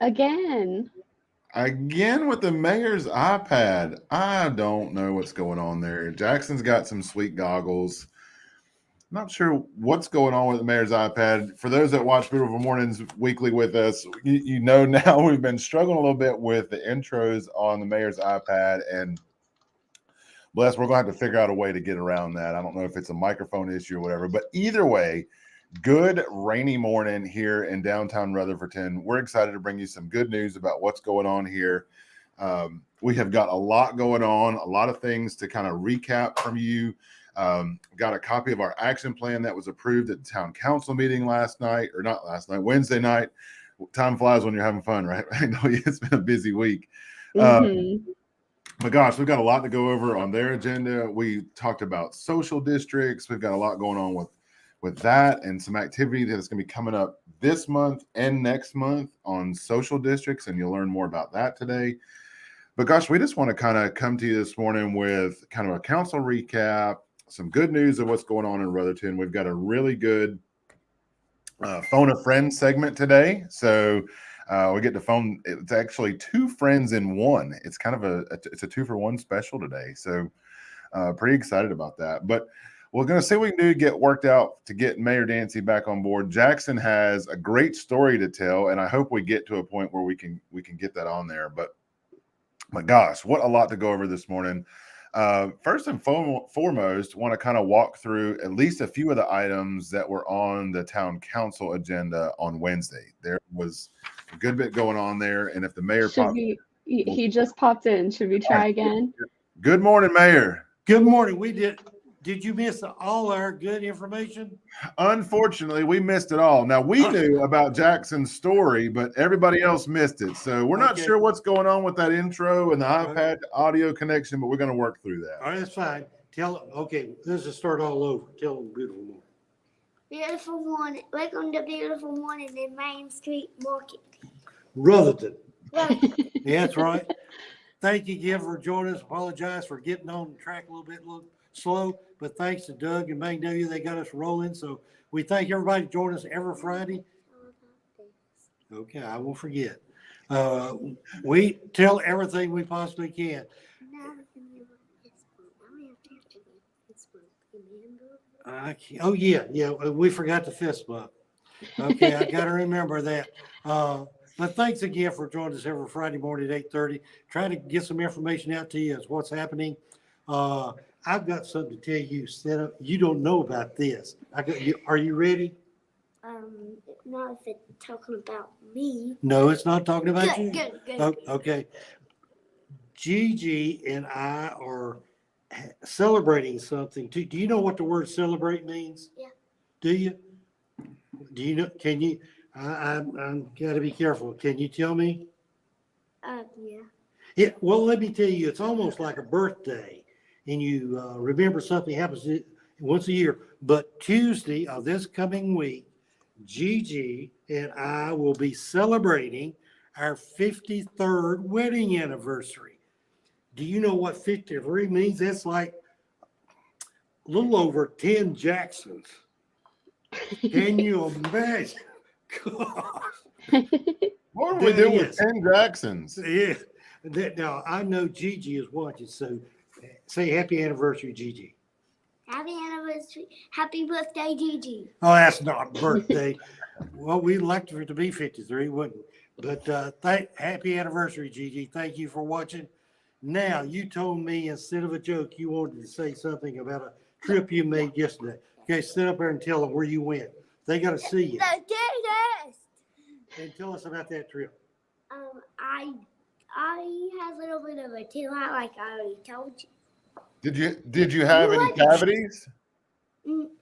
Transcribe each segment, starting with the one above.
Again. Again with the mayor's iPad. I don't know what's going on there. Jackson's got some sweet goggles. Not sure what's going on with the mayor's iPad. For those that watch Brewtiful Mornings weekly with us, you know now we've been struggling a little bit with the intros on the mayor's iPad, and bless, we're going to have to figure out a way to get around that. I don't know if it's a microphone issue or whatever, but either way, good rainy morning here in downtown Rutherfordton. We're excited to bring you some good news about what's going on here. We have got a lot going on, a lot of things to kind of recap from you. Got a copy of our action plan that was approved at the town council meeting last night, or not last night, Wednesday night. Time flies when you're having fun, right? I know it's been a busy week. But gosh, we've got a lot to go over on their agenda. We talked about social districts. We've got a lot going on with that and some activity that is going to be coming up this month and next month on social districts, and you'll learn more about that today. But gosh, we just want to kind of come to you this morning with kind of a council recap, some good news of what's going on in Rutherfordton. We've got a really good phone a friend segment today. So we get to phone. It's actually two friends in one. It's kind of it's a 2-for-1 special today. So pretty excited about that. But we're going to see what we can do to get worked out to get Mayor Dancy back on board. Jackson has a great story to tell, and I hope we get to a point where we can get that on there. But gosh, what a lot to go over this morning. First and foremost, want to kind of walk through at least a few of the items that were on the town council agenda on Wednesday. There was a good bit going on there, and if the mayor he just popped in. Should we try again? Good morning, Mayor. Good morning. We did you miss all our good information? Unfortunately, we missed it all. Now, we knew about Jackson's story, but everybody else missed it. So we're not sure what's going on with that intro and the iPad audio connection, but we're going to work through that. All right, that's fine. Let's just start all over. Tell them Beautiful Morning. Beautiful morning. Welcome to Beautiful Morning in Main Street Market. Rutherfordton. Yeah, that's right. Thank you again for joining us. Apologize for getting on the track a little slow, but thanks to Doug and Magnolia, they got us rolling. So we thank everybody joining us every Friday. Okay, I won't forget. We tell everything we possibly can. Oh yeah, we forgot the fist bump. Okay, I got to remember that. But thanks again for joining us every Friday morning at 8:30. Trying to get some information out to you as what's happening. I've got something to tell you. You don't know about this. Are you ready? Not if it's talking about me. No, it's not talking about you. Good. Okay. Gigi and I are celebrating something. Do you know what the word celebrate means? Yeah. Do you? Do you know? Can you? I'm got to be careful. Can you tell me? Yeah. Yeah. Well, let me tell you, it's almost like a birthday, and you remember something happens once a year. But Tuesday of this coming week, Gigi and I will be celebrating our 53rd wedding anniversary. Do you know what 53 means? That's like a little over 10 Jacksons. Can you imagine? Gosh. What do we do with 10 Jacksons? Yeah. Now, I know Gigi is watching, so say happy anniversary, Gigi. Happy anniversary. Happy birthday, Gigi. Oh, that's not birthday. Well, we'd like for it to be 53, wouldn't we? But happy anniversary, Gigi. Thank you for watching. Now, you told me instead of a joke, you wanted to say something about a trip you made yesterday. Okay, sit up there and tell them where you went. They got to see you. The dentist. And tell us about that trip. I had a little bit of a tail out, like I already told you. Did you have any cavities?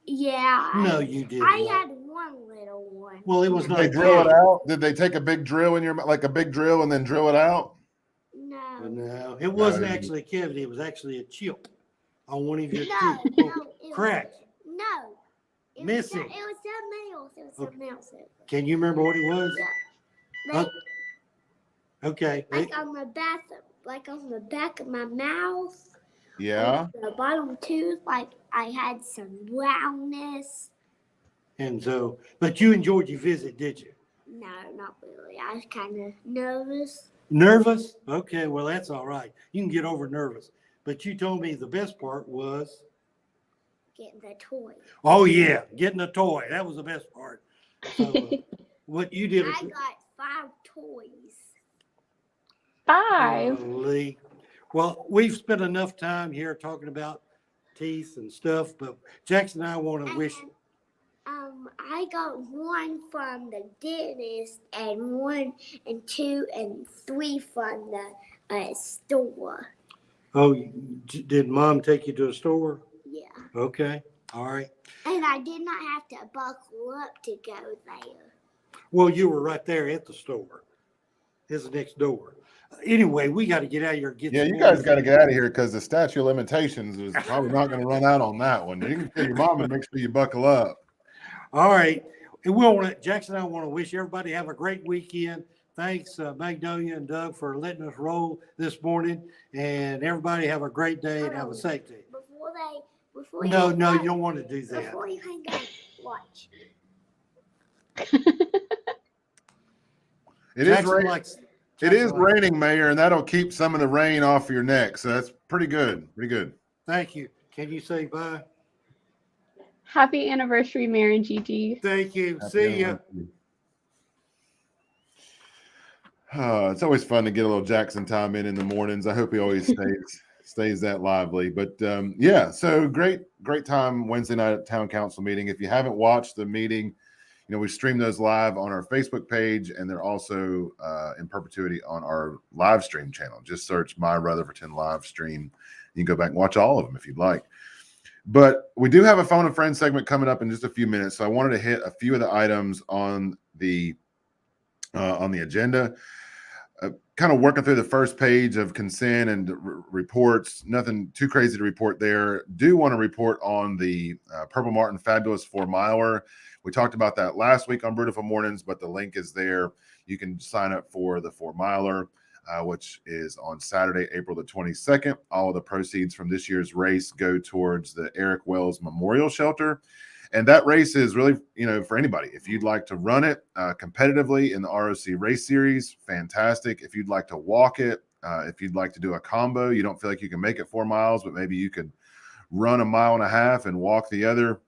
Yeah. No, you didn't. I had one little one. Well, it was not. Did they drill it out? Did they take a big drill in your mouth, like a big drill, and then drill it out? No. It wasn't actually a cavity. It was actually a chip on one of your teeth. No. Cracked. No. Missing. It was something else. Can you remember what it was? Yeah. Okay. Like on the back of my mouth. Yeah. The bottom tooth, like I had some roundness. And so, but you enjoyed your visit, did you? No, not really. I was kind of nervous. Nervous? Okay, well, that's all right. You can get over nervous. But you told me the best part was, Getting the toy. oh, yeah, getting a toy. That was the best part. So what you did. I got 5 toys. 5. Golly. Well, we've spent enough time here talking about teeth and stuff, but Jackson and I want to wish. I got 1 from the dentist and 1 and 2 and 3 from the store. Oh, did Mom take you to a store? Yeah. Okay. All right. And I did not have to buckle up to go there. Well, you were right there at the store. It's the next door. Anyway, we got to get out of here. Yeah, you guys got to get out of here because the statute of limitations is probably not going to run out on that one. You can tell your mom and make sure you buckle up. All right. And we'll want to, Jackson and I want to wish everybody have a great weekend. Thanks, Magnolia and Doug, for letting us roll this morning. And everybody have a great day and have a safe day. Before No, you don't want to do that. Before you hang up, watch. It is raining, Mayor, and that'll keep some of the rain off your neck. So that's pretty good. Pretty good. Thank you. Can you say bye? Happy anniversary, Mayor and Gigi. Thank you. Happy See ya. It's always fun to get a little Jackson time in the mornings. I hope he always stays that lively. But yeah, so great time Wednesday night at town council meeting. If you haven't watched the meeting, we stream those live on our Facebook page, and they're also in perpetuity on our live stream channel. Just search My Rutherford live stream. You can go back and watch all of them if you'd like. But we do have a phone a friend segment coming up in just a few minutes. So I wanted to hit a few of the items on the agenda. Kind of working through the first page of consent and reports. Nothing too crazy to report there. Do want to report on the Purple Martin Fabulous 4-miler. We talked about that last week on Brewtiful Mornings, but the link is there. You can sign up for the 4-miler, which is on Saturday, April the 22nd. All of the proceeds from this year's race go towards the Eric Wells Memorial Shelter. And that race is really, for anybody. If you'd like to run it competitively in the ROC Race Series, fantastic. If you'd like to walk it, if you'd like to do a combo, you don't feel like you can make it 4 miles, but maybe you could run 1.5 miles and walk the other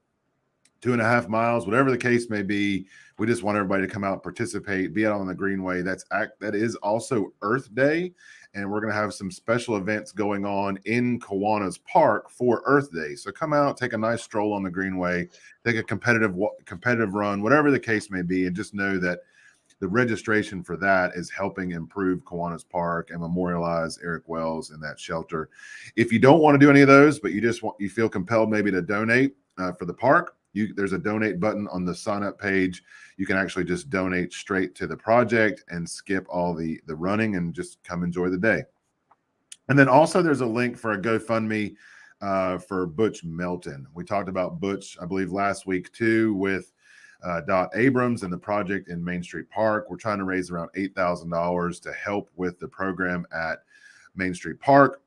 2.5 miles, whatever the case may be. We just want everybody to come out and participate, be out on the Greenway. That is also Earth Day, and we're going to have some special events going on in Kiwanis Park for Earth Day. So come out, take a nice stroll on the Greenway, take a competitive run, whatever the case may be, and just know that the registration for that is helping improve Kiwanis Park and memorialize Eric Wells in that shelter. If you don't want to do any of those, but you feel compelled maybe to donate for the park, there's a donate button on the sign up page. You can actually just donate straight to the project and skip all the running and just come enjoy the day. And then also there's a link for a GoFundMe for Butch Melton. We talked about Butch, I believe, last week too, with Dot Abrams and the project in Main Street Park. We're trying to raise around $8,000 to help with the program at Main Street Park.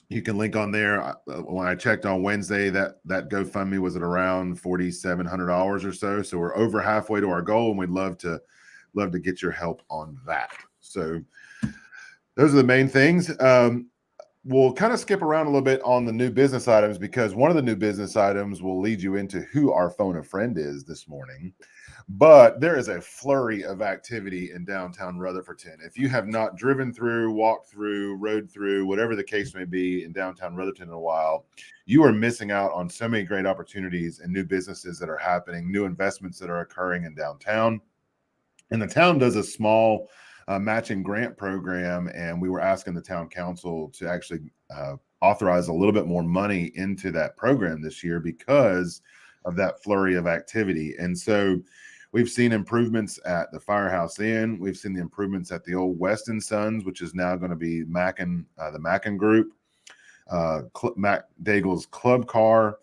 You can link on there. When I checked on Wednesday, that GoFundMe was at around $4,700 or so. So we're over halfway to our goal, and we'd love to get your help on that. So those are the main things. We'll kind of skip around a little bit on the new business items, because one of the new business items will lead you into who our phone a friend is this morning. But there is a flurry of activity in downtown Rutherfordton. If you have not driven through, walked through, rode through, whatever the case may be in downtown Rutherfordton in a while, you are missing out on so many great opportunities and new businesses that are happening, new investments that are occurring in downtown. And the town does a small matching grant program, and we were asking the town council to actually authorize a little bit more money into that program this year because of that flurry of activity. And so we've seen improvements at the Firehouse Inn. We've seen the improvements at the old Weston Sons, which is now going to be Mackin, the Mackin Group, Mac Daigle's Club Car.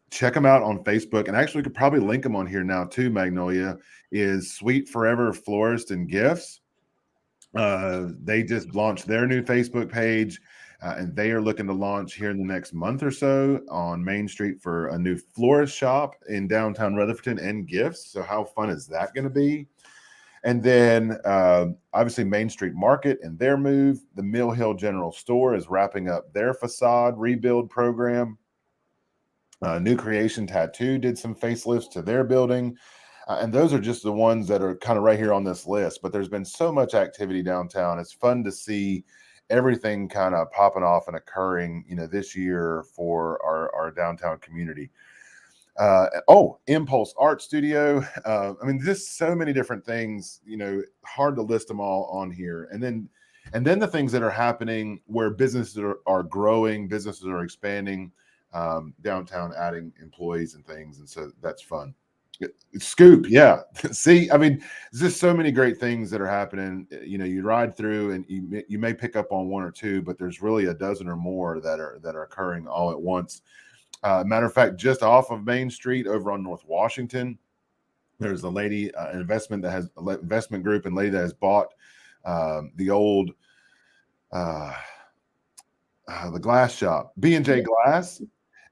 Check them out on Facebook, and actually we could probably link them on here now too. Magnolia is Sweet Forever Florist and Gifts. They just launched their new Facebook page. and they are looking to launch here in the next month or so on Main Street for a new florist shop in downtown Rutherford and gifts. So how fun is that going to be? And then obviously Main Street Market and their move. The Mill Hill General Store is wrapping up their facade rebuild program. New Creation Tattoo did some facelifts to their building. And those are just the ones that are kind of right here on this list. But there's been so much activity downtown. It's fun to see everything kind of popping off and occurring, this year for our downtown community. Impulse Art Studio. Just so many different things, hard to list them all on here. And then the things that are happening where businesses are growing, businesses are expanding, downtown, adding employees and things. And so that's fun. Scoop. Yeah. See, there's just so many great things that are happening. You ride through and you may pick up on one or two, but there's really a dozen or more that are occurring all at once. Matter of fact, just off of Main Street over on North Washington, there's a lady, investment group and lady that has bought the old the glass shop, B&J Glass,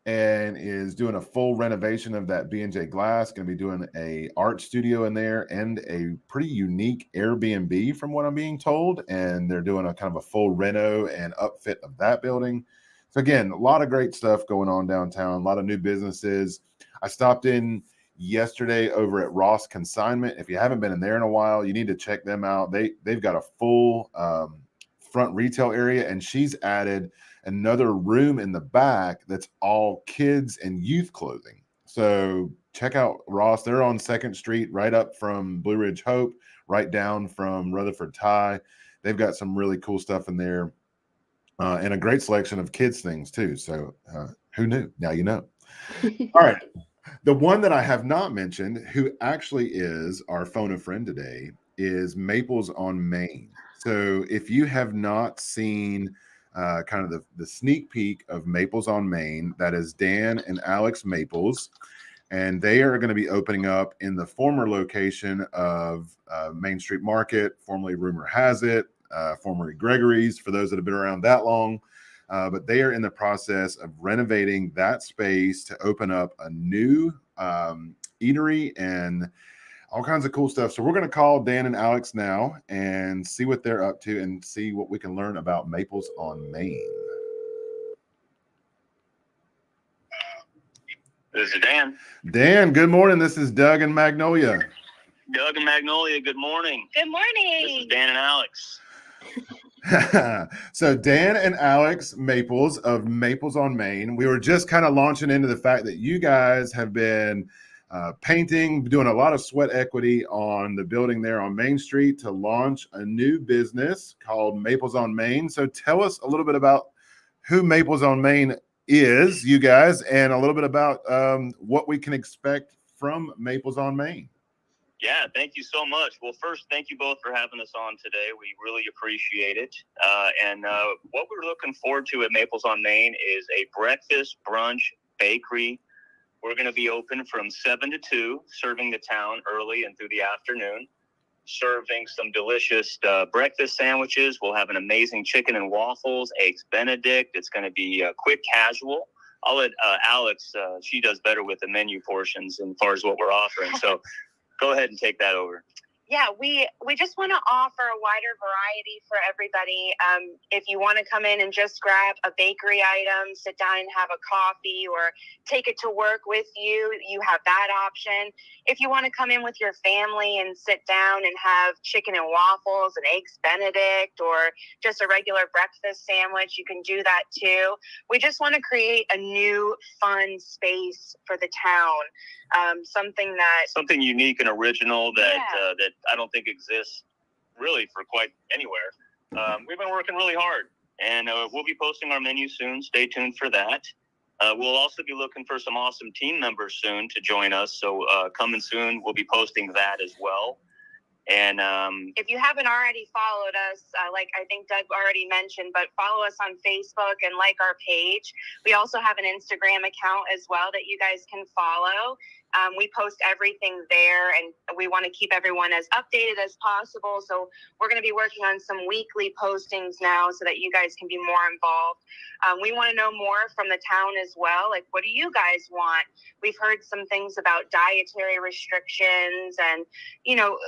and is doing a full renovation of that B&J Glass. Going to be doing a art studio in there and a pretty unique Airbnb from what I'm being told. And they're doing a kind of a full reno and upfit of that building. So again, a lot of great stuff going on downtown, a lot of new businesses. I stopped in yesterday over at Ross Consignment. If you haven't been in there in a while, you need to check them out. They've got a full front retail area, and she's added another room in the back that's all kids and youth clothing. So check out Ross. They're on 2nd Street, right up from Blue Ridge Hope, right down from Rutherford Tie. They've got some really cool stuff in there. And a great selection of kids things too. So who knew? Now you know. All right. The one that I have not mentioned, who actually is our phone a friend today, is Maples on Main. So if you have not seen kind of the sneak peek of Maples on Main, that is Dan and Alex Maples. And they are going to be opening up in the former location of Main Street Market, formerly Rumor Has It, formerly Gregory's, for those that have been around that long. But they are in the process of renovating that space to open up a new eatery and all kinds of cool stuff. So we're going to call Dan and Alex now and see what they're up to and see what we can learn about Maples on Main. This is Dan. Dan, good morning. This is Doug and Magnolia. Doug and Magnolia, good morning. Good morning. This is Dan and Alex. So Dan and Alex Maples of Maples on Main. We were just kind of launching into the fact that you guys have been painting, doing a lot of sweat equity on the building there on Main Street to launch a new business called Maples on Main. So tell us a little bit about who Maples on Main is, you guys, and a little bit about what we can expect from Maples on Main. Yeah, thank you so much. Well, first, thank you both for having us on today. We really appreciate it. And what we're looking forward to at Maples on Main is a breakfast, brunch, bakery. We're going to be open from 7 to 2, serving the town early and through the afternoon, serving some delicious breakfast sandwiches. We'll have an amazing chicken and waffles, eggs Benedict. It's going to be quick casual. I'll let Alex, she does better with the menu portions as far as what we're offering. So go ahead and take that over. Yeah, we just want to offer a wider variety for everybody. If you want to come in and just grab a bakery item, sit down and have a coffee, or take it to work with you, you have that option. If you want to come in with your family and sit down and have chicken and waffles and eggs Benedict, or just a regular breakfast sandwich, you can do that too. We just want to create a new fun space for the town. Something unique and original that I don't think exists really for quite anywhere. We've been working really hard, and we'll be posting our menu soon. Stay tuned for that. We'll also be looking for some awesome team members soon to join us. So coming soon, we'll be posting that as well. And if you haven't already followed us, like I think Doug already mentioned, but follow us on Facebook and like our page. We also have an Instagram account as well that you guys can follow. We post everything there, and we want to keep everyone as updated as possible. So we're going to be working on some weekly postings now so that you guys can be more involved. We want to know more from the town as well. Like, what do you guys want? We've heard some things about dietary restrictions and,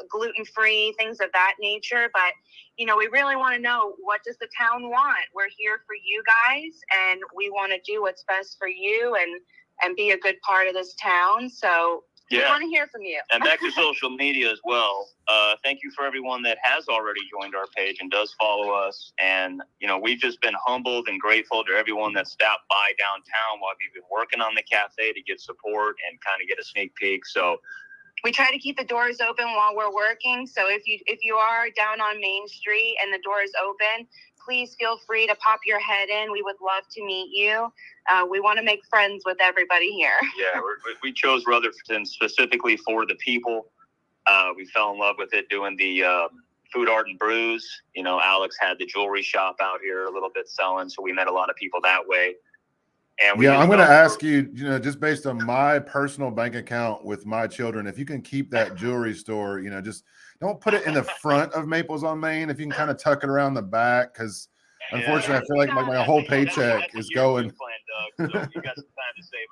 gluten-free, things of that nature. But, we really want to know, what does the town want? We're here for you guys, and we want to do what's best for you and be a good part of this town. So we want to hear from you. And back to social media as well. Thank you for everyone that has already joined our page and does follow us. And, we've just been humbled and grateful to everyone that stopped by downtown while we've been working on the cafe to get support and kind of get a sneak peek. So we try to keep the doors open while we're working. So if you are down on Main Street and the door is open, please feel free to pop your head in. We would love to meet you. We want to make friends with everybody here. Yeah, we chose Rutherford specifically for the people. We fell in love with it doing the food, art, and brews. Alex had the jewelry shop out here a little bit selling, so we met a lot of people that way. And I'm going to ask you, just based on my personal bank account with my children, if you can keep that jewelry store, just don't put it in the front of Maples on Main. If you can kind of tuck it around the back, because unfortunately, I feel like my whole paycheck is going. Plan, Doug, so you got some time to save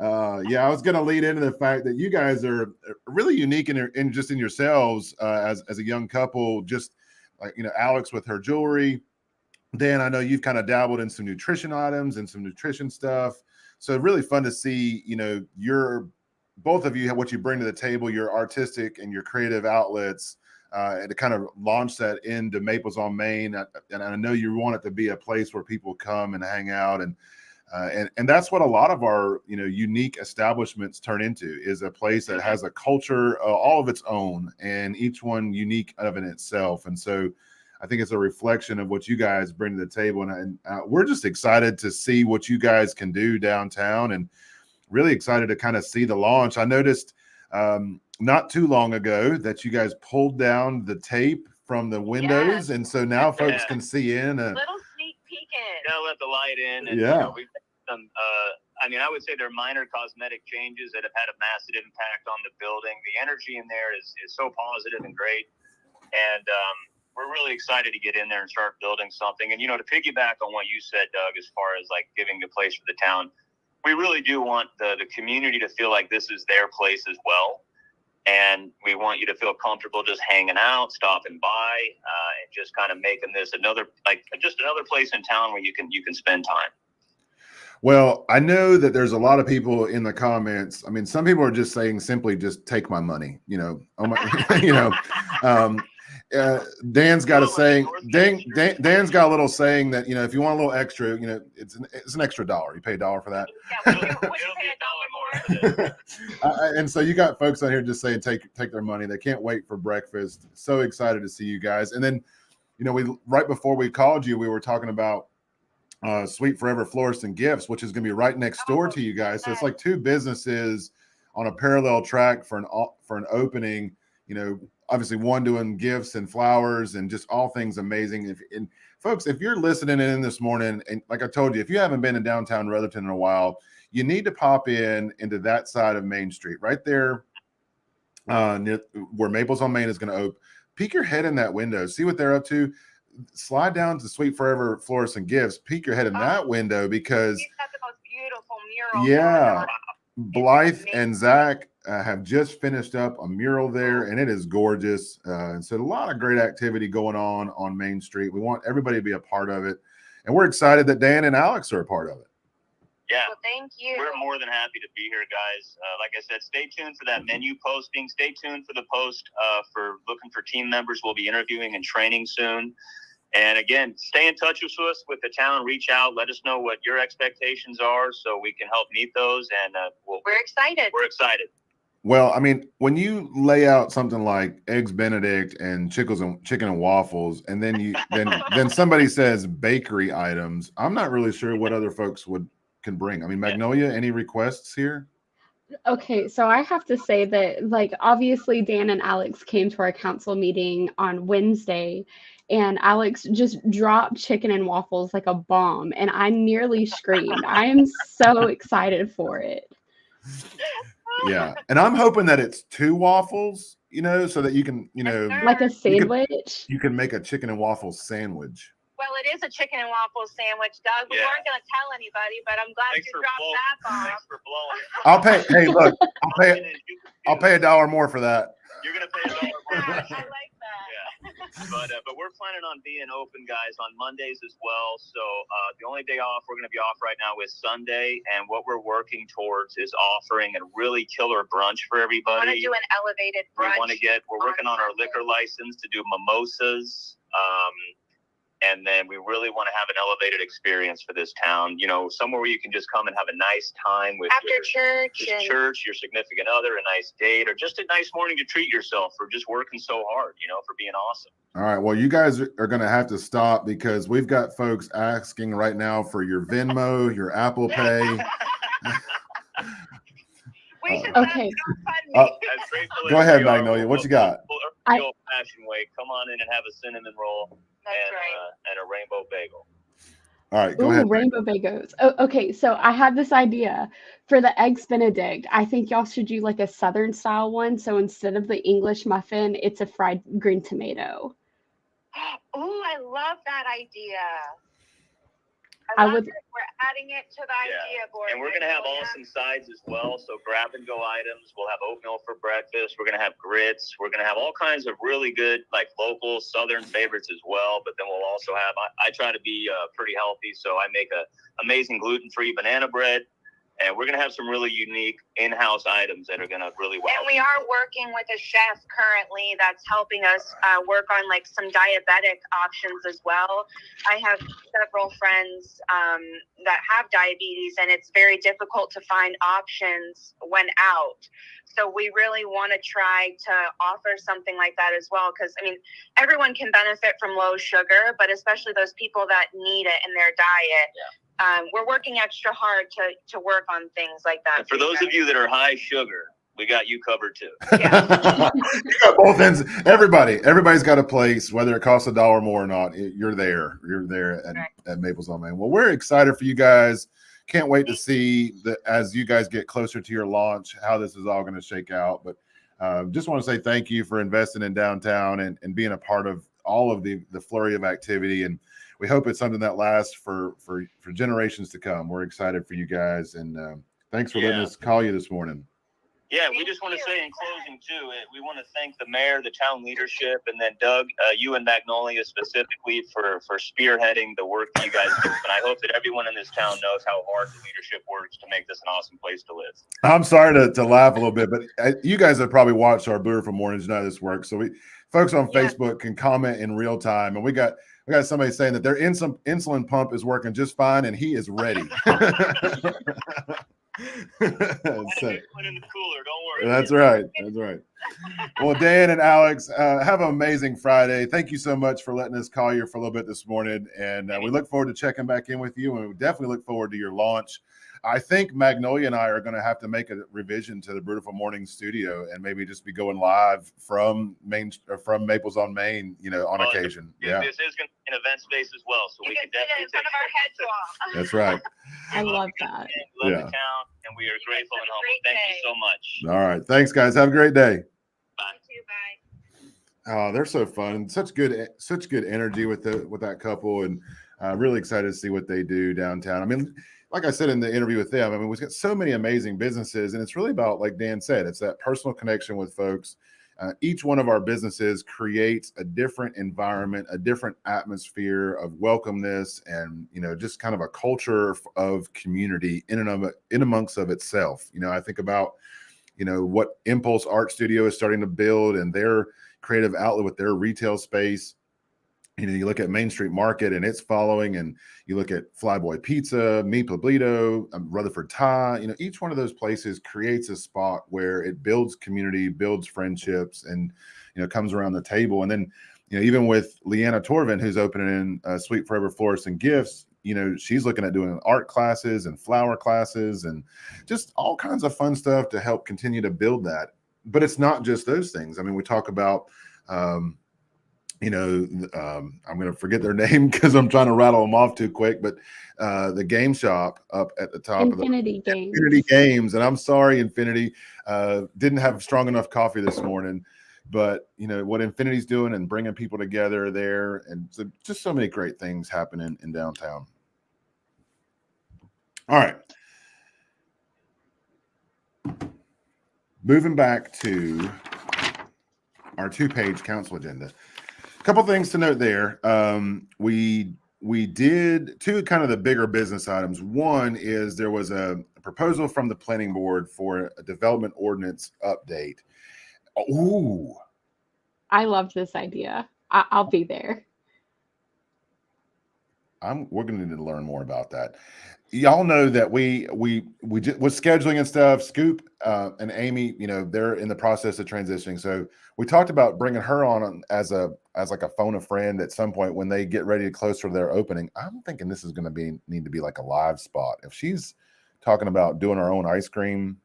up. I was going to lead into the fact that you guys are really unique in yourselves as a young couple. Just like Alex with her jewelry. Dan, I know you've kind of dabbled in some nutrition items and some nutrition stuff. So really fun to see, both of you, what you bring to the table, your artistic and your creative outlets, and to kind of launch that into Maples on Main. And I know you want it to be a place where people come and hang out. And that's what a lot of our, unique establishments turn into, is a place that has a culture all of its own, and each one unique of in itself. And so I think it's a reflection of what you guys bring to the table. And we're just excited to see what you guys can do downtown, and really excited to kind of see the launch. I noticed not too long ago that you guys pulled down the tape from the windows. Yes. And so now folks can see in. Little sneak peek in. Gotta let the light in. And, we've done some, I would say they're minor cosmetic changes that have had a massive impact on the building. The energy in there is so positive and great. And, we're really excited to get in there and start building something. And, to piggyback on what you said, Doug, as far as like giving a place for the town, we really do want the community to feel like this is their place as well. And we want you to feel comfortable just hanging out, stopping by, and just kind of making this another place in town where you can spend time. Well, I know that there's a lot of people in the comments. I mean, some people are just saying simply, just take my money, oh my, Dan's got a saying. Dan's got a little saying that if you want a little extra, it's an extra $1. You pay $1 for that. Yeah, would you pay $1 more? And so you got folks on here just saying take their money. They can't wait for breakfast. So excited to see you guys. And then, we right before we called you, we were talking about Sweet Forever Florists and Gifts, which is going to be right next door to you guys. So it's like two businesses on a parallel track for an opening. Obviously one doing gifts and flowers and just all things amazing. And folks, if you're listening in this morning, and like I told you, if you haven't been in downtown Rutherford in a while, you need to pop into that side of Main Street, right there, near where Maples on Main is going to open. Peek your head in that window, see what they're up to. Slide down to Sweet Forever Florists and Gifts. Peek your head in that window, because you've got the most beautiful mural. Yeah, Blythe and Zach have just finished up a mural there, and it is gorgeous. And so a lot of great activity going on Main Street. We want everybody to be a part of it, and we're excited that Dan and Alex are a part of it. Yeah, well, thank you. We're more than happy to be here, guys. Like I said, stay tuned for that menu posting. Stay tuned for the post for looking for team members. We'll be interviewing and training soon. And again, stay in touch with us, with the town. Reach out. Let us know what your expectations are so we can help meet those. And we're excited. We're excited. Well, I mean, when you lay out something like Eggs Benedict and chicken and waffles, and then then somebody says bakery items, I'm not really sure what other folks can bring. I mean, Magnolia, any requests here? Okay, so I have to say that, like, obviously Dan and Alex came to our council meeting on Wednesday, and Alex just dropped chicken and waffles like a bomb, and I nearly screamed. I am so excited for it. Yeah. And I'm hoping that it's 2 waffles, so that you can, Like a sandwich? you can make a chicken and waffle sandwich. Well, it is a chicken and waffle sandwich, Doug. We weren't going to tell anybody, but I'm glad you dropped that bomb. Thanks for blowing it. I'll pay. Hey, look, I'll pay $1 more for that. You're going to pay $1 more. I like that. Yeah. But we're planning on being open, guys, on Mondays as well. So the only day off we're going to be off right now is Sunday. And what we're working towards is offering a really killer brunch for everybody. We want to do an elevated brunch. We're working on our liquor license to do mimosas. And then we really want to have an elevated experience for this town, somewhere where you can just come and have a nice time with after church, your significant other, a nice date, or just a nice morning to treat yourself for just working so hard, for being awesome. All right. Well, you guys are going to have to stop because we've got folks asking right now for your Venmo, your Apple Pay. Okay. Go ahead, Magnolia. What you got? Old-fashioned way. Come on in and have a cinnamon roll and a rainbow bagel. All right, go ahead. Rainbow bagels. Oh, okay, so I had this idea for the eggs Benedict. I think y'all should do like a Southern style one. So instead of the English muffin, it's a fried green tomato. Ooh, I love that idea. We're adding it to the idea board. And we're going to have awesome sides as well. So grab and go items. We'll have oatmeal for breakfast. We're going to have grits. We're going to have all kinds of really good, like local Southern favorites as well. But then we'll also have, I try to be pretty healthy. So I make a amazing gluten-free banana bread. And we're going to have some really unique in-house items that are going to really wow. And we are working with a chef currently that's helping us work on like some diabetic options as well. I have several friends that have diabetes, and it's very difficult to find options when out. So we really want to try to offer something like that as well. Because, everyone can benefit from low sugar, but especially those people that need it in their diet. Yeah. We're working extra hard to work on things like that. And for those of you that are high sugar, we got you covered too. Yeah. You got both ends. Everybody's got a place, whether it costs $1 more or not. You're there at Maples on Main. Well, we're excited for you guys. Can't wait to see as you guys get closer to your launch, how this is all going to shake out. But just want to say thank you for investing in downtown and being a part of all of the flurry of activity. And we hope it's something that lasts for generations to come. We're excited for you guys. And thanks for letting us call you this morning. Yeah, we just want to say in closing, too, we want to thank the mayor, the town leadership, and then Doug, you and Magnolia specifically for spearheading the work that you guys do. And I hope that everyone in this town knows how hard the leadership works to make this an awesome place to live. I'm sorry to laugh a little bit, but you guys have probably watched our Brewtiful Mornings, know how this works. So folks on Facebook can comment in real time. And we got somebody saying that their insulin pump is working just fine, and he is ready. So, in the cooler, don't worry. That's right. Well, Dan and Alex, have an amazing Friday. Thank you so much for letting us call you for a little bit this morning. And we look forward to checking back in with you. And we definitely look forward to your launch. I think Magnolia and I are going to have to make a revision to the Brewtiful Morning studio and maybe just be going live from Maples on Main, on occasion. This is going to be an event space as well, so we can definitely take our heads off. That's right. I love that. Love the town, and we are grateful and humble. Thank you so much. All right, thanks, guys. Have a great day. Bye. Oh, they're so fun. Such good energy with that couple, and really excited to see what they do downtown. Like I said in the interview with them, we've got so many amazing businesses, and it's really about, like Dan said, it's that personal connection with folks. Each one of our businesses creates a different environment, a different atmosphere of welcomeness, and just kind of a culture of community in amongst of itself. I think about what Impulse Art Studio is starting to build and their creative outlet with their retail space. You look at Main Street Market and it's following, and you look at Flyboy Pizza, Mi Poblito, Rutherford Thai. Each one of those places creates a spot where it builds community, builds friendships, and comes around the table. And then even with Leanna Torvin, who's opening Sweet Forever Florists and Gifts, she's looking at doing art classes and flower classes and just all kinds of fun stuff to help continue to build that. But it's not just those things. We talk about I'm going to forget their name because I'm trying to rattle them off too quick, but the game shop up at the top of the Infinity Games. Infinity Games. And I'm sorry, Infinity, didn't have strong enough coffee this morning, but what Infinity's doing and bringing people together there, and so just so many great things happening in downtown. All right. Moving back to our 2-page council agenda. A couple things to note there. We did two kind of the bigger business items. One is there was a proposal from the planning board for a development ordinance update. Ooh. I love this idea. I'll be there. We're going to need to learn more about that. Y'all know that we just, with scheduling and stuff, Scoop and Amy, they're in the process of transitioning. So we talked about bringing her on as like a phone a friend at some point when they get ready to close for their opening. I'm thinking this is going to need to be like a live spot. If she's talking about doing our own ice cream.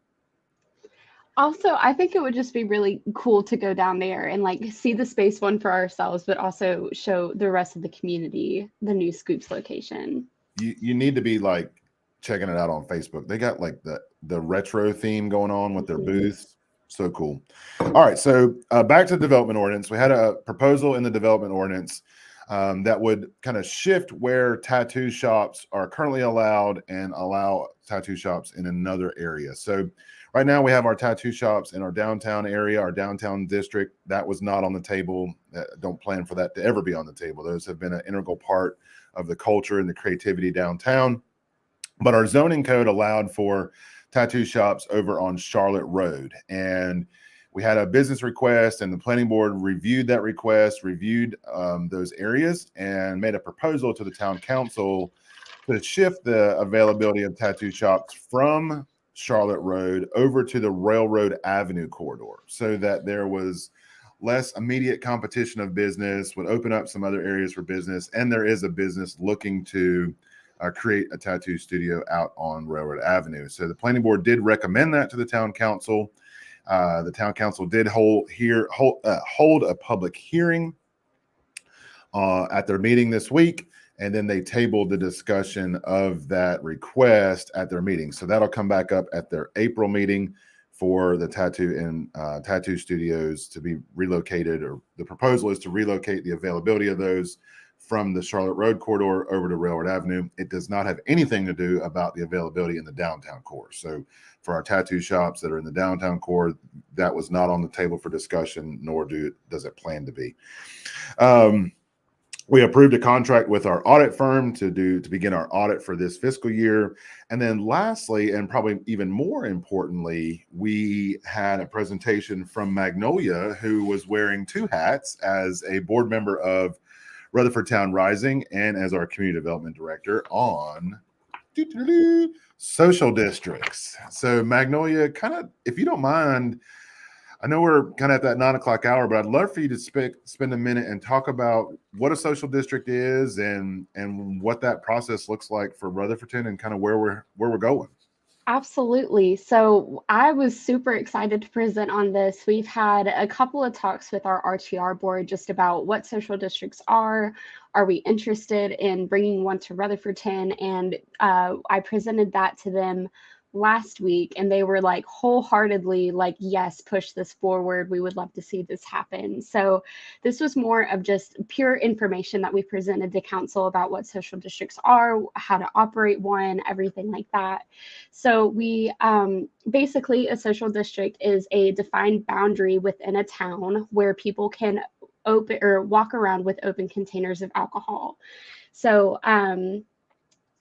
Also, I think it would just be really cool to go down there and like see the Space One for ourselves, but also show the rest of the community the new Scoops location. You need to be like checking it out on Facebook. They got like the retro theme going on with their booths. So cool. All right. So back to the development ordinance. We had a proposal in the development ordinance that would kind of shift where tattoo shops are currently allowed and allow tattoo shops in another area. So right now we have our tattoo shops in our downtown area, our downtown district. That was not on the table. Don't plan for that to ever be on the table. Those have been an integral part of the culture and the creativity downtown. But our zoning code allowed for tattoo shops over on Charlotte Road. And we had a business request, and the planning board reviewed that request, reviewed those areas, and made a proposal to the town council to shift the availability of tattoo shops from Charlotte Road over to the Railroad Avenue corridor, so that there was less immediate competition of business, would open up some other areas for business. And there is a business looking to create a tattoo studio out on Railroad Avenue. So the planning board did recommend that to the town council. The town council did hold a public hearing at their meeting this week. And then they tabled the discussion of that request at their meeting. So that'll come back up at their April meeting for the tattoo and tattoo studios to be relocated, or the proposal is to relocate the availability of those from the Charlotte Road corridor over to Railroad Avenue. It does not have anything to do about the availability in the downtown core. So for our tattoo shops that are in the downtown core, that was not on the table for discussion, nor does it plan to be. We approved a contract with our audit firm to begin our audit for this fiscal year. And then lastly, and probably even more importantly, we had a presentation from Magnolia, who was wearing two hats as a board member of Rutherford Town Rising and as our community development director on social districts. So Magnolia, kind of, if you don't mind, I know we're kind of at that 9 o'clock hour, but I'd love for you to spend a minute and talk about what a social district is and what that process looks like for Rutherfordton and kind of where we're going. Absolutely. So I was super excited to present on this. We've had a couple of talks with our RTR board just about what social districts are. Are we interested in bringing one to Rutherfordton? And I presented that to them last week, and they were like wholeheartedly like, yes, push this forward. We would love to see this happen. So this was more of just pure information that we presented to council about what social districts are, how to operate one, everything like that. So we basically, a social district is a defined boundary within a town where people can open or walk around with open containers of alcohol. So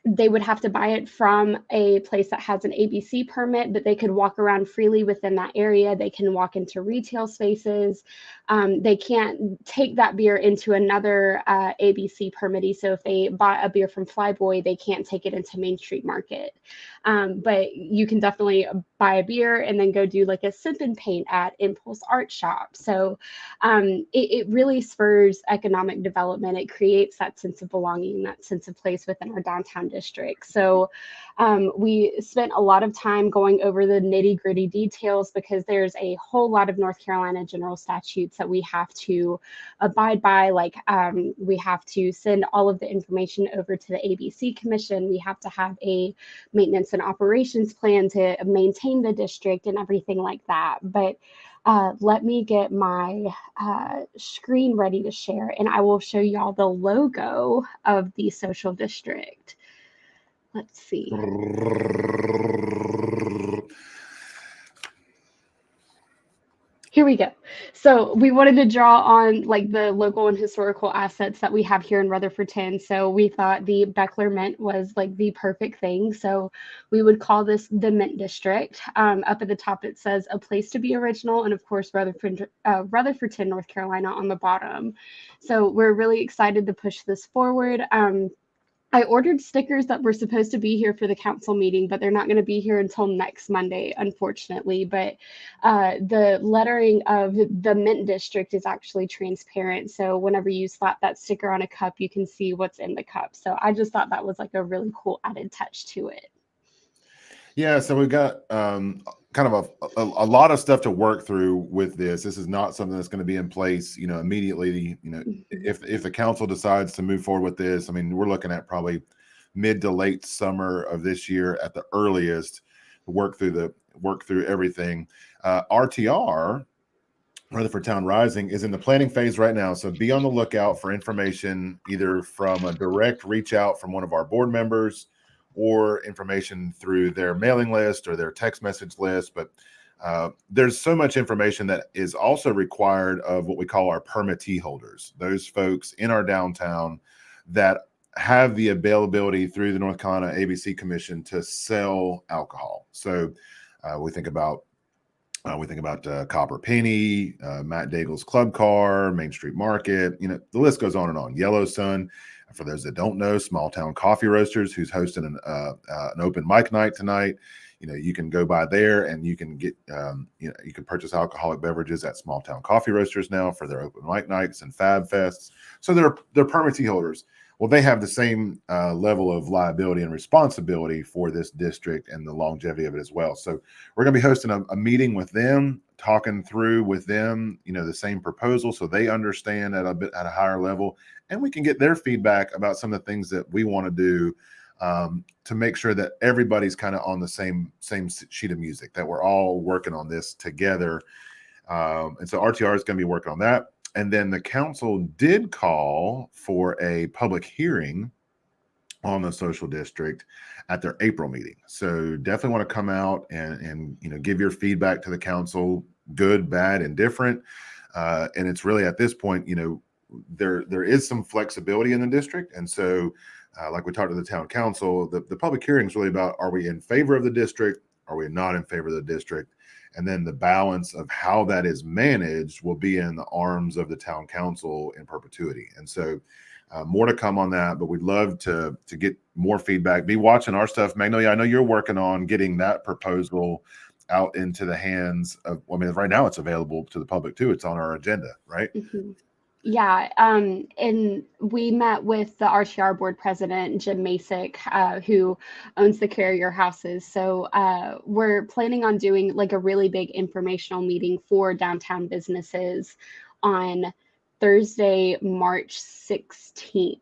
they would have to buy it from a place that has an ABC permit, but they could walk around freely within that area. They can walk into retail spaces. They can't take that beer into another ABC permittee. So if they bought a beer from Flyboy, they can't take it into Main Street Market. But you can definitely buy a beer and then go do like a sip and paint at Impulse Art Shop. So it really spurs economic development. It creates that sense of belonging, that sense of place within our downtown district. So we spent a lot of time going over the nitty-gritty details because there's a whole lot of North Carolina general statutes that we have to abide by. Like we have to send all of the information over to the ABC Commission. We have to have a maintenance and operations plan to maintain the district and everything like that. But let me get my screen ready to share, and I will show y'all the logo of the social district. Let's see. Here we go. So we wanted to draw on like the local and historical assets that we have here in Rutherfordton. So we thought the Beckler Mint was like the perfect thing. So we would call this the Mint District. Up at the top, it says a place to be original. And of course, Rutherfordton, North Carolina on the bottom. So we're really excited to push this forward. I ordered stickers that were supposed to be here for the council meeting, but they're not going to be here until next Monday, unfortunately. But the lettering of the Mint District is actually transparent. So whenever you slap that sticker on a cup, you can see what's in the cup. So I just thought that was like a really cool added touch to it. Yeah, so we've got kind of a lot of stuff to work through with this. This is not something that's going to be in place, immediately. If the council decides to move forward with this, I mean, we're looking at probably mid to late summer of this year at the earliest to work through everything. RTR, Rutherford Town Rising, is in the planning phase right now. So be on the lookout for information, either from a direct reach out from one of our board members or information through their mailing list or their text message list. But there's so much information that is also required of what we call our permittee holders, those folks in our downtown that have the availability through the North Carolina ABC Commission to sell alcohol. So we think about Copper Penny, Matt Daigle's Club Car, Main Street Market. The list goes on and on. Yellow Sun. For those that don't know, Small Town Coffee Roasters, who's hosting an open mic night tonight. You can go by there and you can get, you can purchase alcoholic beverages at Small Town Coffee Roasters now for their open mic nights and Fab Fests. So they're permittee holders. Well, they have the same level of liability and responsibility for this district and the longevity of it as well. So we're going to be hosting a meeting with them, talking through with them, the same proposal, so they understand at a higher level, and we can get their feedback about some of the things that we want to do to make sure that everybody's kind of on the same sheet of music, that we're all working on this together. And so RTR is going to be working on that. And then the council did call for a public hearing on the social district at their April meeting. So definitely want to come out and give your feedback to the council, good, bad, and different. And it's really at this point, there is some flexibility in the district. And so like we talked to the town council, the public hearing is really about, are we in favor of the district? Are we not in favor of the district? And then the balance of how that is managed will be in the arms of the town council in perpetuity. And so more to come on that, but we'd love to get more feedback. Be watching our stuff. Magnolia, I know you're working on getting that proposal out into the hands of, right now it's available to the public too. It's on our agenda, right? Mm-hmm. Yeah, and we met with the RTR board president, Jim Masick, who owns the Carrier Houses. So we're planning on doing like a really big informational meeting for downtown businesses on Thursday, March 16th.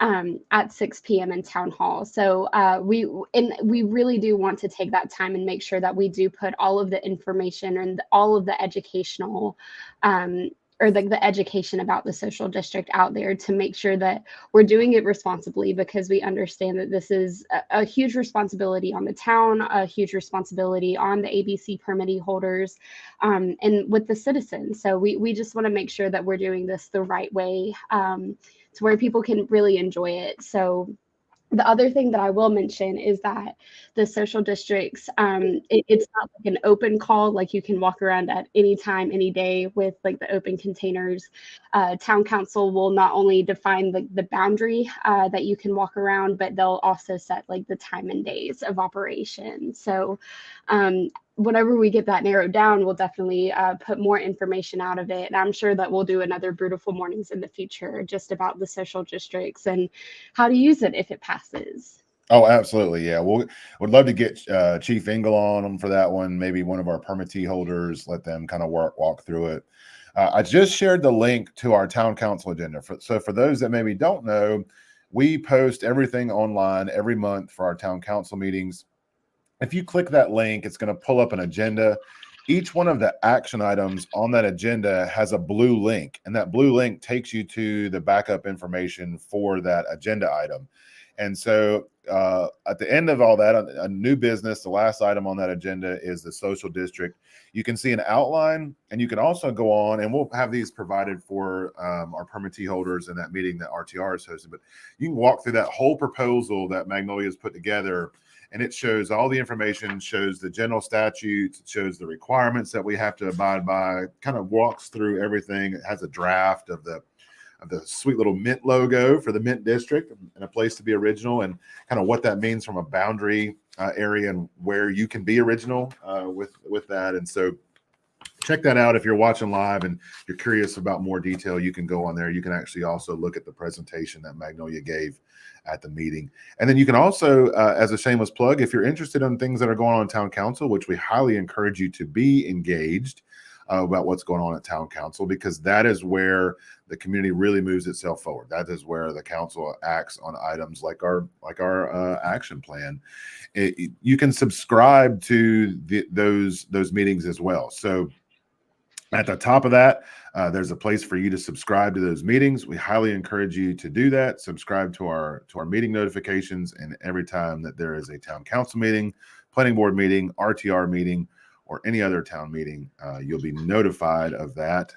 At 6 p.m. in Town Hall. So we really do want to take that time and make sure that we do put all of the information and all of the educational or like the education about the social district out there to make sure that we're doing it responsibly, because we understand that this is a huge responsibility on the town, a huge responsibility on the ABC permittee holders, and with the citizens. So we just want to make sure that we're doing this the right way, to where people can really enjoy it. So the other thing that I will mention is that the social districts, it's not like an open call, like you can walk around at any time, any day with like the open containers. Town council will not only define the boundary that you can walk around, but they'll also set like the time and days of operation. So whenever we get that narrowed down, we'll definitely put more information out of it. And I'm sure that we'll do another Brewtiful Mornings in the future just about the social districts and how to use it if it passes. Oh, absolutely. Yeah. Would love to get Chief Engel on them for that one. Maybe one of our permittee holders, let them kind of walk through it. I just shared the link to our town council agenda. So for those that maybe don't know, we post everything online every month for our town council meetings. If you click that link, it's going to pull up an agenda. Each one of the action items on that agenda has a blue link, and that blue link takes you to the backup information for that agenda item. And so at the end of all that, a new business, the last item on that agenda is the social district. You can see an outline, and you can also go on, and we'll have these provided for our permittee holders in that meeting that RTR is hosting. But you can walk through that whole proposal that Magnolia has put together, and it shows all the information, shows the general statutes, it shows the requirements that we have to abide by, kind of walks through everything. It has a draft of the sweet little mint logo for the mint district and a place to be original, and kind of what that means from a boundary area and where you can be original with that. And so check that out. If you're watching live and you're curious about more detail, you can go on there. You can actually also look at the presentation that Magnolia gave at the meeting. And then you can also, as a shameless plug, if you're interested in things that are going on in town council, which we highly encourage you to be engaged about what's going on at town council, because that is where the community really moves itself forward. That is where the council acts on items like our action plan. You can subscribe to those meetings as well. So at the top of that, there's a place for you to subscribe to those meetings. We highly encourage you to do that. Subscribe to our meeting notifications, and every time that there is a town council meeting, planning board meeting, RTR meeting, or any other town meeting, you'll be notified of that,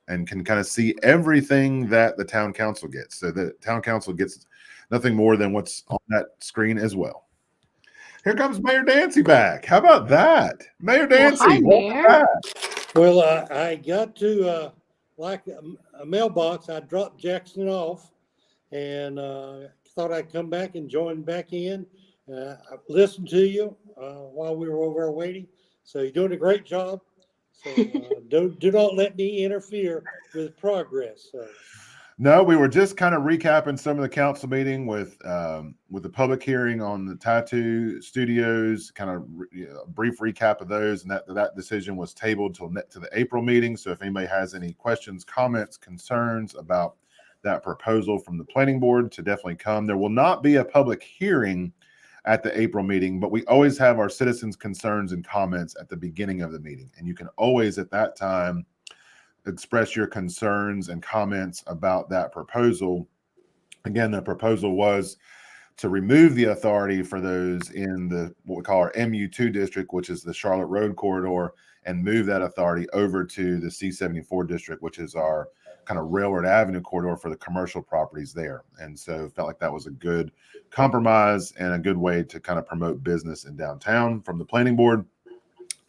and can kind of see everything that the town council gets. So the town council gets nothing more than what's on that screen as well. Here comes Mayor Dancy back. How about that? Mayor Dancy. Well, hi, Mayor. Well, I got to, like a mailbox, I dropped Jackson off and thought I'd come back and join back in. I listened to you while we were over waiting. So you're doing a great job. So do not let me interfere with progress. So. No, we were just kind of recapping some of the council meeting with the public hearing on the tattoo studios, kind of a brief recap of those, and that decision was tabled to the April meeting. So if anybody has any questions, comments, concerns about that proposal from the planning board, to definitely come. There will not be a public hearing at the April meeting, but we always have our citizens' concerns and comments at the beginning of the meeting, and you can always at that time express your concerns and comments about that proposal. Again, the proposal was to remove the authority for those in the what we call our MU2 district, which is the Charlotte Road corridor, and move that authority over to the C74 district, which is our kind of Railroad Avenue corridor for the commercial properties there. And so felt like that was a good compromise and a good way to kind of promote business in downtown from the planning board.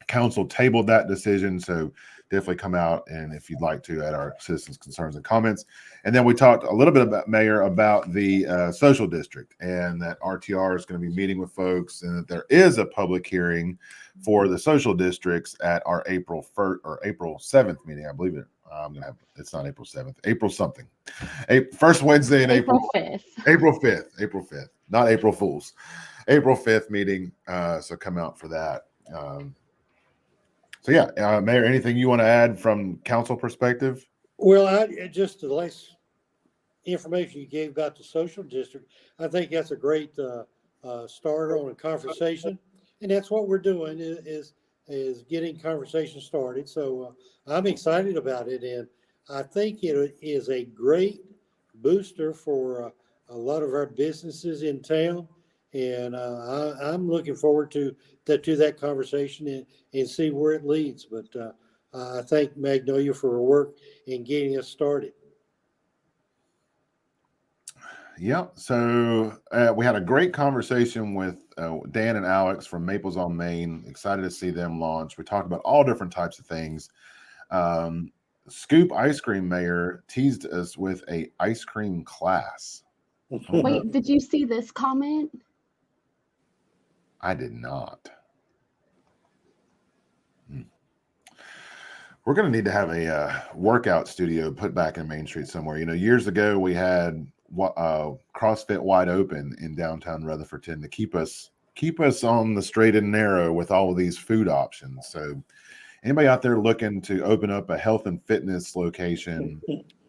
Council tabled that decision, so definitely come out and if you'd like to at our citizens' concerns and comments. And then we talked a little bit about, Mayor, about the social district, and that RTR is going to be meeting with folks, and that there is a public hearing for the social districts at our April 1st or April 7th meeting. I believe it's not April 7th, April something. First Wednesday in April 5th. April 5th, not April Fools. April 5th meeting. So come out for that. So yeah, Mayor, anything you want to add from council perspective? Well, just the last information you gave about the social district, I think that's a great start on a conversation, and that's what we're doing is getting conversation started. So I'm excited about it, and I think it is a great booster for a lot of our businesses in town. And I'm looking forward to that conversation and see where it leads. But I thank Magnolia for her work in getting us started. Yeah. So we had a great conversation with Dan and Alex from Maples on Main. Excited to see them launch. We talked about all different types of things. Scoop Ice Cream Mayor teased us with a ice cream class. Wait, did you see this comment? I did not. We're going to need to have a workout studio put back in Main Street somewhere. Years ago we had CrossFit Wide Open in downtown Rutherfordton to keep us on the straight and narrow with all of these food options. So anybody out there looking to open up a health and fitness location,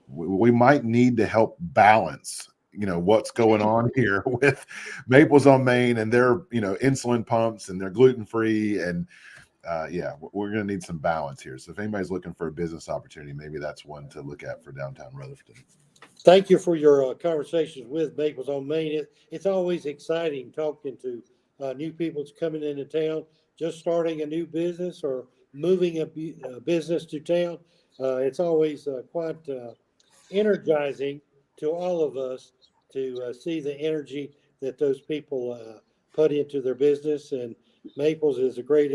we might need to help balance what's going on here with Maples on Main and their insulin pumps and their gluten-free, and we're going to need some balance here. So if anybody's looking for a business opportunity, maybe that's one to look at for downtown Rutherford. Thank you for your conversations with Maples on Main. It's always exciting talking to new people that's coming into town, just starting a new business or moving a business to town. It's always quite energizing to all of us to see the energy that those people put into their business. And Maples is a great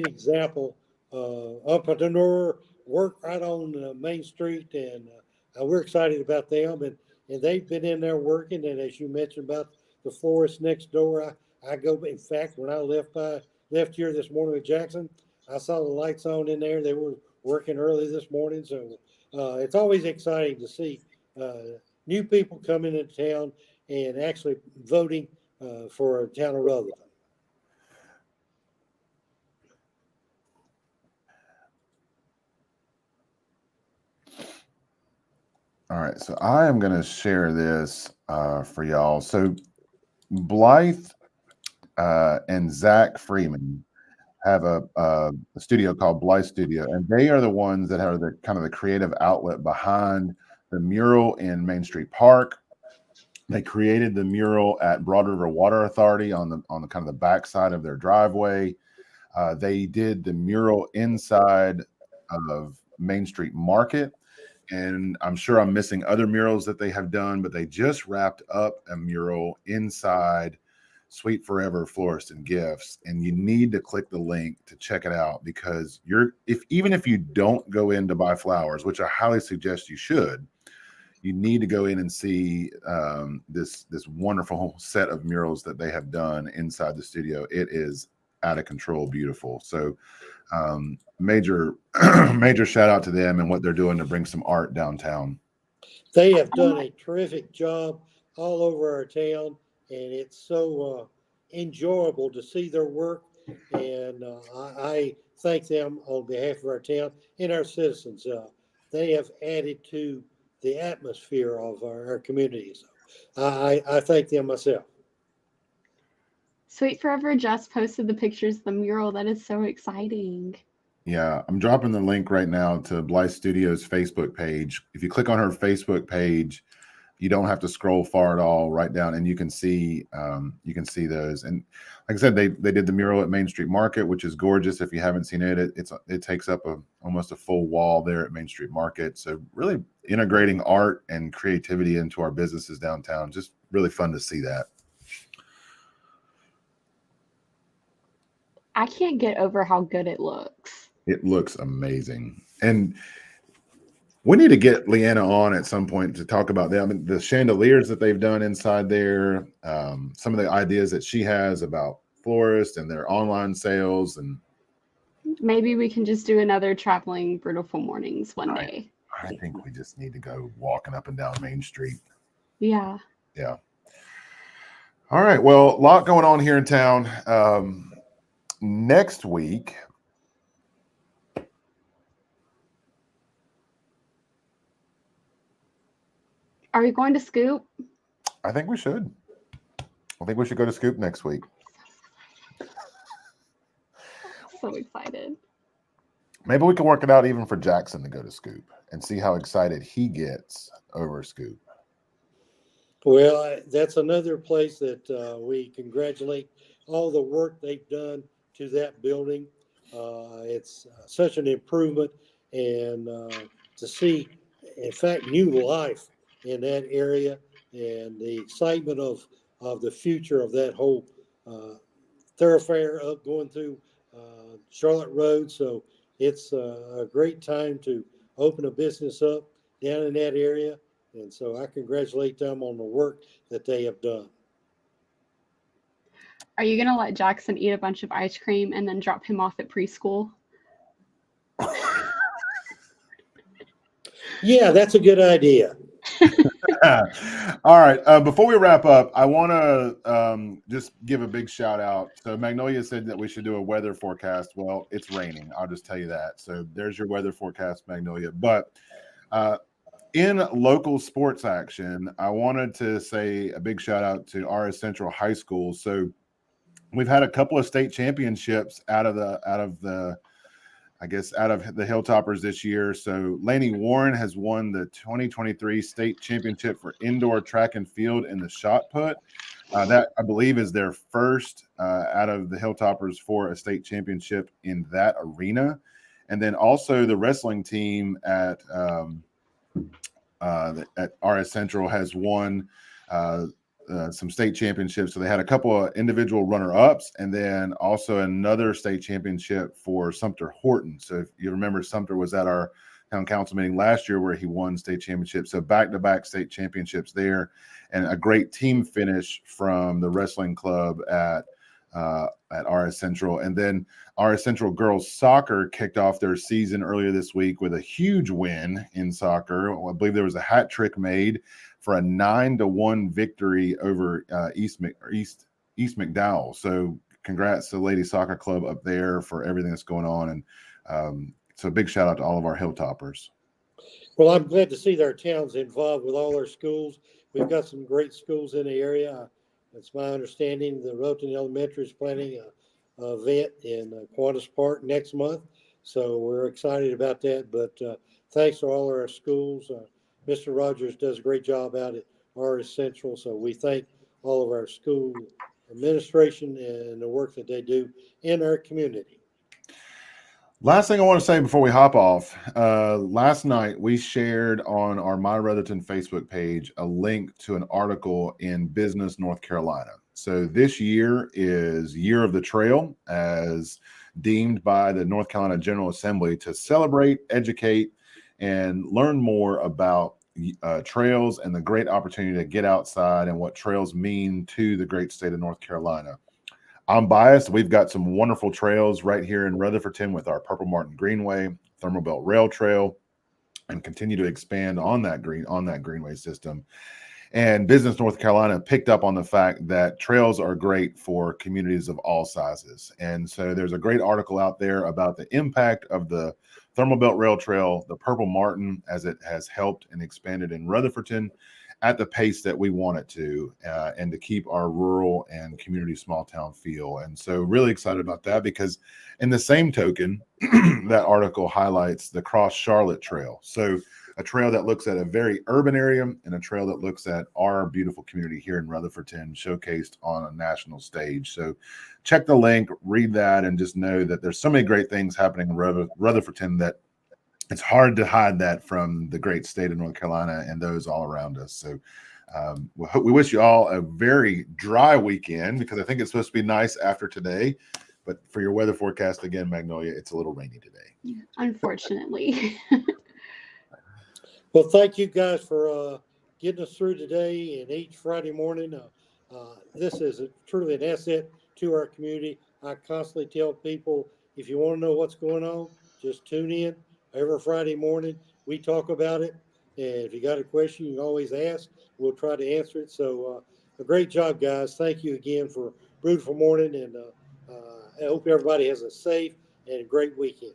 example. Entrepreneur work right on Main Street, and we're excited about them. And they've been in there working. And as you mentioned about the florist next door, I go. In fact, when I left here this morning with Jackson, I saw the lights on in there. They were working early this morning, so it's always exciting to see new people coming into town and actually voting for a town of Rutherford. All right, so I am going to share this for y'all. So Blythe and Zach Freeman have a studio called Blythe Studio, and they are the ones that are the kind of the creative outlet behind the mural in Main Street Park. They created the mural at Broad River Water Authority on the kind of the backside of their driveway. They did the mural inside of Main Street Market. And I'm sure I'm missing other murals that they have done, but they just wrapped up a mural inside Sweet Forever Florist and Gifts. And you need to click the link to check it out, because even if you don't go in to buy flowers, which I highly suggest you should, you need to go in and see this wonderful set of murals that they have done inside the studio. It is out of control beautiful. So major shout out to them and what they're doing to bring some art downtown. They have done a terrific job all over our town, and it's so enjoyable to see their work. And I thank them on behalf of our town and our citizens. They have added to the atmosphere of our communities. I thank them myself. Sweet Forever just posted the pictures of the mural. That is so exciting. Yeah, I'm dropping the link right now to Blythe Studios' Facebook page. If you click on her Facebook page, you don't have to scroll far at all, right down, and you can see those. And like I said, they did the mural at Main Street Market, which is gorgeous. If you haven't seen it, it takes up almost a full wall there at Main Street Market. So really integrating art and creativity into our businesses downtown. Just really fun to see that. I can't get over how good it looks. It looks amazing. And we need to get Leanna on at some point to talk about that. I mean, the chandeliers that they've done inside there, some of the ideas that she has about florists and their online sales. And maybe we can just do another traveling Brewtiful mornings one day. I think we just need to go walking up and down Main Street. Yeah. Yeah. All right. Well, a lot going on here in town. Next week, are we going to Scoop? I think we should. I think we should go to Scoop next week. So excited. Maybe we can work it out even for Jackson to go to Scoop and see how excited he gets over Scoop. Well, that's another place that we congratulate all the work they've done to that building. It's such an improvement, and to see, in fact, new life in that area, and the excitement of the future of that whole thoroughfare up going through Charlotte Road. So it's a great time to open a business up down in that area. And so I congratulate them on the work that they have done. Are you going to let Jackson eat a bunch of ice cream and then drop him off at preschool? Yeah, that's a good idea. All right. Before we wrap up, I want to just give a big shout out. So Magnolia said that we should do a weather forecast. Well, it's raining. I'll just tell you that. So there's your weather forecast, Magnolia. But uh, in local sports action, I wanted to say a big shout out to RS Central High School. So we've had a couple of state championships out of the Hilltoppers this year. So Laney Warren has won the 2023 state championship for indoor track and field in the shot put. That I believe is their first out of the Hilltoppers for a state championship in that arena. And then also the wrestling team at RS Central has won some state championships. So they had a couple of individual runner-ups, and then also another state championship for Sumter Horton. So if you remember, Sumter was at our town council meeting last year where he won state championships. So back-to-back state championships there, and a great team finish from the wrestling club at RS Central. And then RS Central girls soccer kicked off their season earlier this week with a huge win in soccer. I believe there was a hat trick made for a 9-1 victory over East McDowell. So congrats to Lady Soccer Club up there for everything that's going on. And so big shout out to all of our Hilltoppers. Well, I'm glad to see that our town's involved with all our schools. We've got some great schools in the area. It's my understanding the Roten Elementary is planning a event in Qantas Park next month. So we're excited about that. But thanks to all of our schools. Mr. Rogers does a great job out at RS Central. So we thank all of our school administration and the work that they do in our community. Last thing I want to say before we hop off, last night we shared on our My Rutherton Facebook page a link to an article in Business North Carolina. So this year is Year of the Trail, as deemed by the North Carolina General Assembly to celebrate, educate, and learn more about trails and the great opportunity to get outside and what trails mean to the great state of North Carolina. I'm biased. We've got some wonderful trails right here in Rutherfordton with our Purple Martin Greenway, Thermal Belt Rail Trail, and continue to expand on that greenway system. And Business North Carolina picked up on the fact that trails are great for communities of all sizes. And so there's a great article out there about the impact of the Thermal Belt Rail Trail, the Purple Martin, as it has helped and expanded in Rutherfordton at the pace that we want it to, and to keep our rural and community small town feel. And so really excited about that, because in the same token, that article highlights the Cross Charlotte Trail. So a trail that looks at a very urban area and a trail that looks at our beautiful community here in Rutherfordton showcased on a national stage. So check the link, read that, and just know that there's so many great things happening in Rutherfordton that it's hard to hide that from the great state of North Carolina and those all around us. So we wish you all a very dry weekend, because I think it's supposed to be nice after today. But for your weather forecast, again, Magnolia, it's a little rainy today. Unfortunately. Well, thank you guys for getting us through today and each Friday morning. This is truly an asset to our community. I constantly tell people, if you want to know what's going on, just tune in every Friday morning. We talk about it. And if you got a question, you can always ask. We'll try to answer it. So a great job, guys. Thank you again for Brewtiful Morning. And I hope everybody has a safe and a great weekend.